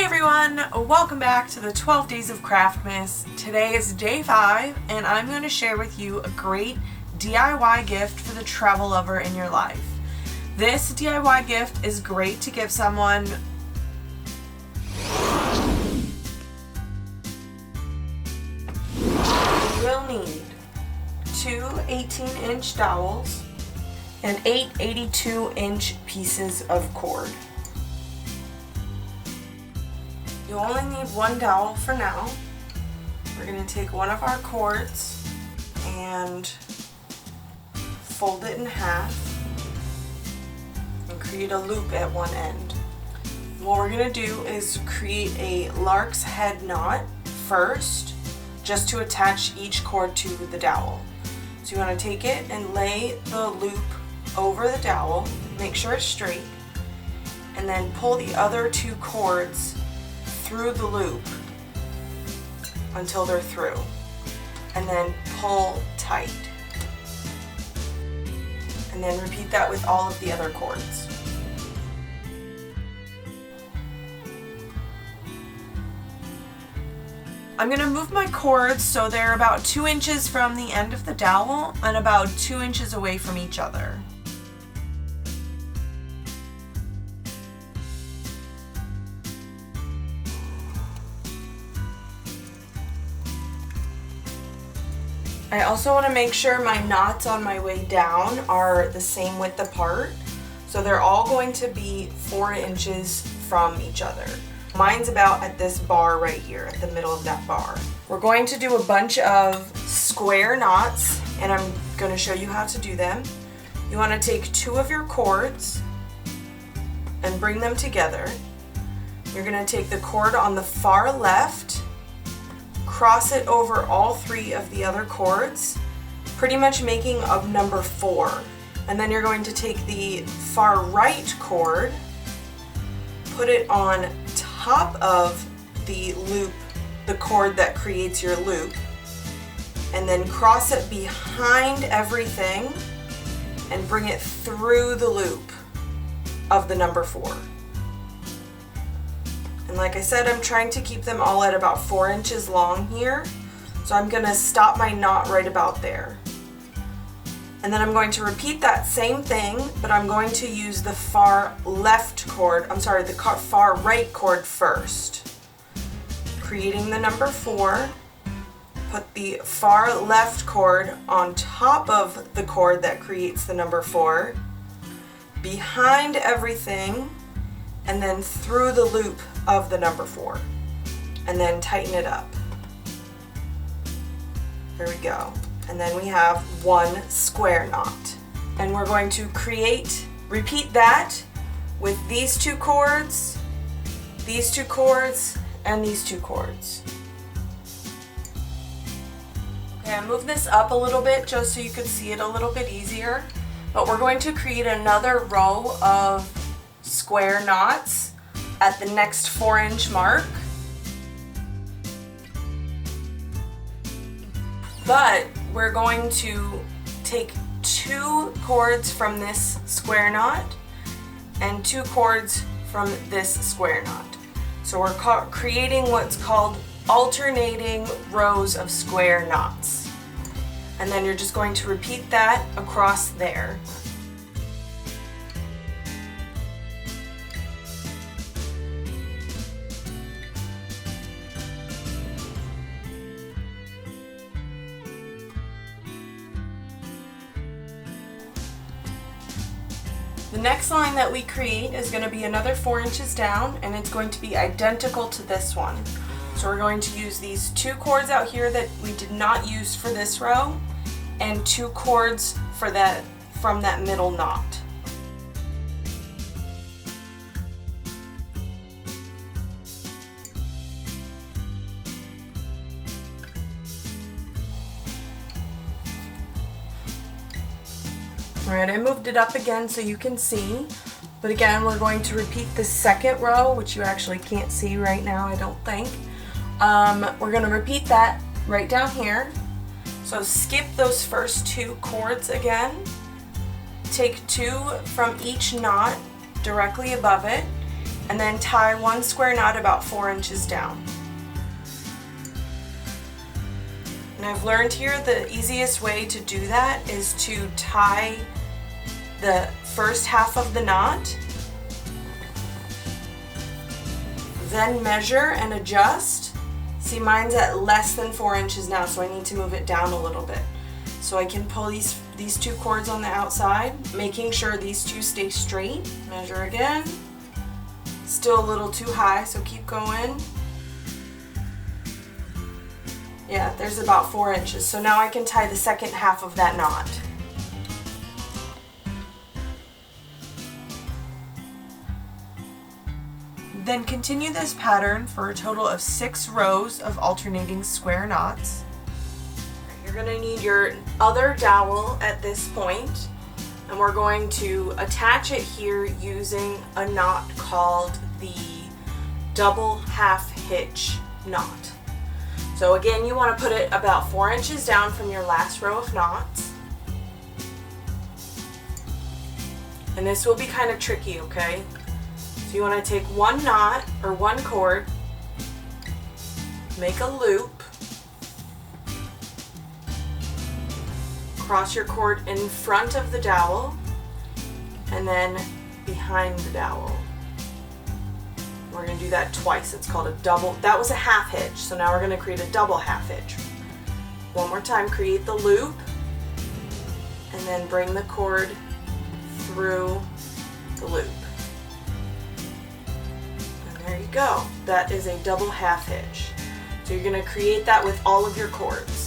everyone, welcome back to the 12 Days of Craftmas. Today is day 5 and I'm going to share with you a great DIY gift for the travel lover in your life. This DIY gift is great to give someone. You will need 2 18-inch dowels and 8 82-inch pieces of cord. You only need one dowel for now. We're going to take one of our cords and fold it in half and create a loop at one end. What we're going to do is create a lark's head knot first, just to attach each cord to the dowel. So you want to take it and lay the loop over the dowel, make sure it's straight, and then pull the other 2 cords through the loop until they're through, and then pull tight, and then repeat that with all of the other cords. I'm going to move my cords so they're about 2 inches from the end of the dowel and about 2 inches away from each other. I also want to make sure my knots on my way down are the same width apart, so they're all going to be 4 inches from each other. Mine's about at this bar right here, at the middle of that bar. We're going to do a bunch of square knots, and I'm going to show you how to do them. You want to take 2 of your cords and bring them together. You're going to take the cord on the far left, cross it over all 3 of the other cords, pretty much making a number 4. And then you're going to take the far right cord, put it on top of the loop, the cord that creates your loop, and then cross it behind everything and bring it through the loop of the number 4. And like I said, I'm trying to keep them all at about 4 inches long here. So I'm going to stop my knot right about there. And then I'm going to repeat that same thing, but I'm going to use the far left cord, the far right cord first. Creating the number 4, put the far left cord on top of the cord that creates the number 4, behind everything, and then through the loop of the number 4, and then tighten it up. There we go. And then we have 1 square knot. And we're going to repeat that with these 2 cords, these 2 cords, and these 2 cords. Okay, I moved this up a little bit just so you could see it a little bit easier, but we're going to create another row of square knots at the next 4-inch mark. But we're going to take 2 cords from this square knot and 2 cords from this square knot. So we're creating what's called alternating rows of square knots. And then you're just going to repeat that across there. The next line that we create is going to be another 4 inches down, and it's going to be identical to this one. So we're going to use these 2 cords out here that we did not use for this row, and 2 cords for that from that middle knot. Alright, I moved it up again so you can see, but again we're going to repeat the second row, which you actually can't see right now, I don't think. We're going to repeat that right down here. So skip those first 2 cords again, take 2 from each knot directly above it, and then tie one square knot about 4 inches down. And I've learned here the easiest way to do that is to tie the first half of the knot, then measure and adjust. See, mine's at less than 4 inches now, so I need to move it down a little bit. So I can pull these two cords on the outside, making sure these two stay straight. Measure again. Still a little too high, so keep going. Yeah, there's about 4 inches. So now I can tie the second half of that knot. Then continue this pattern for a total of 6 rows of alternating square knots. You're going to need your other dowel at this point, and we're going to attach it here using a knot called the double half hitch knot. So again, you want to put it about 4 inches down from your last row of knots. And this will be kind of tricky, okay? So you want to take one knot or one cord, make a loop, cross your cord in front of the dowel, and then behind the dowel. We're going to do that twice. It's called a double. That was a half hitch, so now we're going to create a double half hitch. One more time, create the loop, and then bring the cord through the loop. And there you go. That is a double half hitch. So you're going to create that with all of your cords.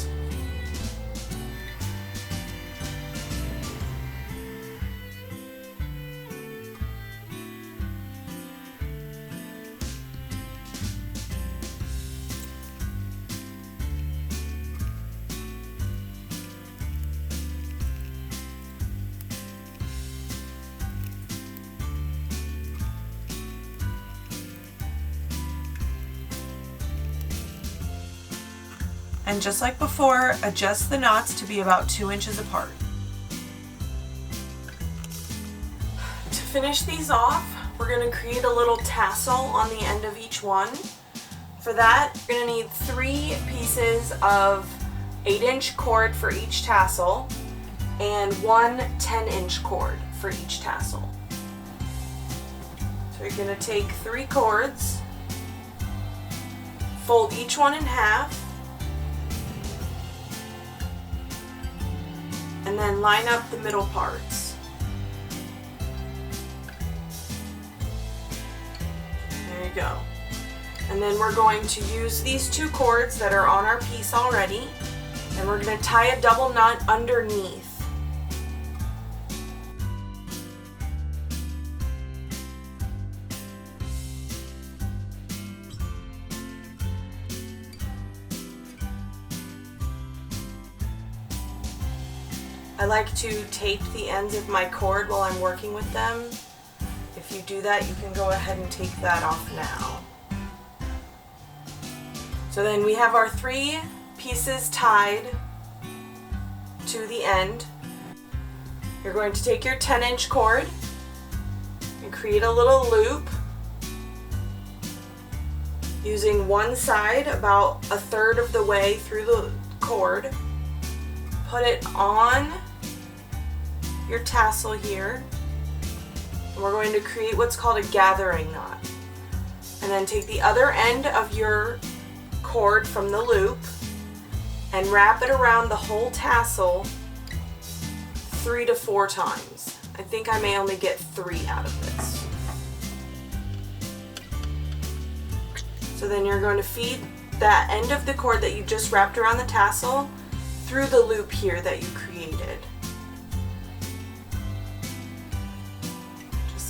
And just like before, adjust the knots to be about 2 inches apart. To finish these off, we're going to create a little tassel on the end of each one. For that, you're going to need 3 pieces of 8-inch cord for each tassel and 1 10-inch cord for each tassel. So you're going to take 3 cords, fold each one in half, and then line up the middle parts. There you go. And then we're going to use these 2 cords that are on our piece already, and we're going to tie a double knot underneath. I like to tape the ends of my cord while I'm working with them. If you do that, you can go ahead and take that off now. So then we have our 3 pieces tied to the end. You're going to take your 10-inch cord and create a little loop using one side about 1/3 of the way through the cord. Put it on your tassel here, and we're going to create what's called a gathering knot. And then take the other end of your cord from the loop and wrap it around the whole tassel 3 to 4 times. I think I may only get 3 out of this. So then you're going to feed that end of the cord that you just wrapped around the tassel through the loop here that you created.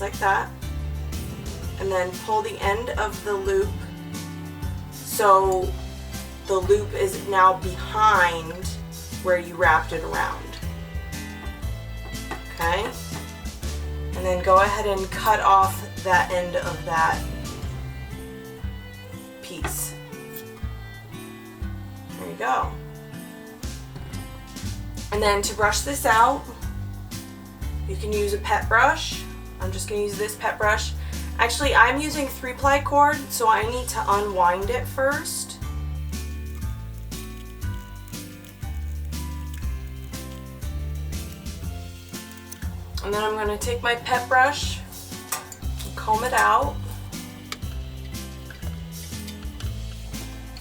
Like that, and then pull the end of the loop so the loop is now behind where you wrapped it around. Okay, and then go ahead and cut off that end of that piece. There you go. And then to brush this out, you can use a pet brush. I'm just going to use this pet brush, Actually, I'm using 3-ply cord, so I need to unwind it first. And then I'm going to take my pet brush and comb it out.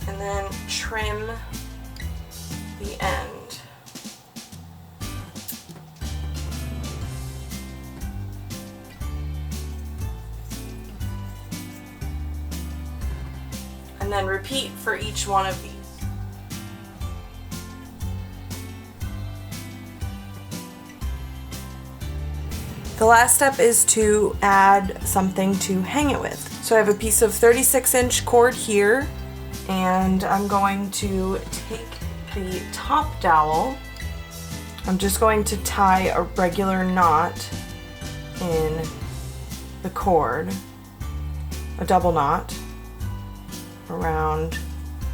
And then trim the end. And then repeat for each one of these. The last step is to add something to hang it with. So I have a piece of 36-inch cord here, and I'm going to take the top dowel. I'm just going to tie a regular knot in the cord, a double knot around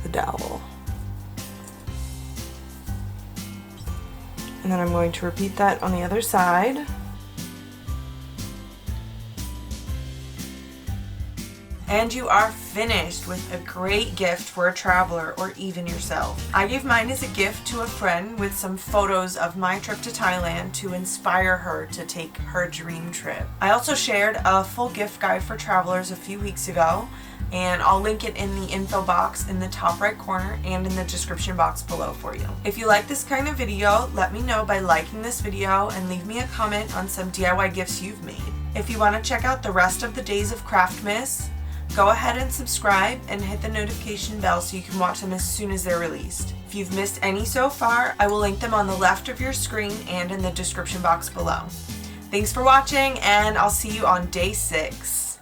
the dowel. And then I'm going to repeat that on the other side. And you are finished with a great gift for a traveler or even yourself. I gave mine as a gift to a friend with some photos of my trip to Thailand to inspire her to take her dream trip. I also shared a full gift guide for travelers a few weeks ago, and I'll link it in the info box in the top right corner and in the description box below for you. If you like this kind of video, let me know by liking this video and leave me a comment on some DIY gifts you've made. If you want to check out the rest of the days of Craftmas, go ahead and subscribe and hit the notification bell so you can watch them as soon as they're released. If you've missed any so far, I will link them on the left of your screen and in the description box below. Thanks for watching, and I'll see you on day 6.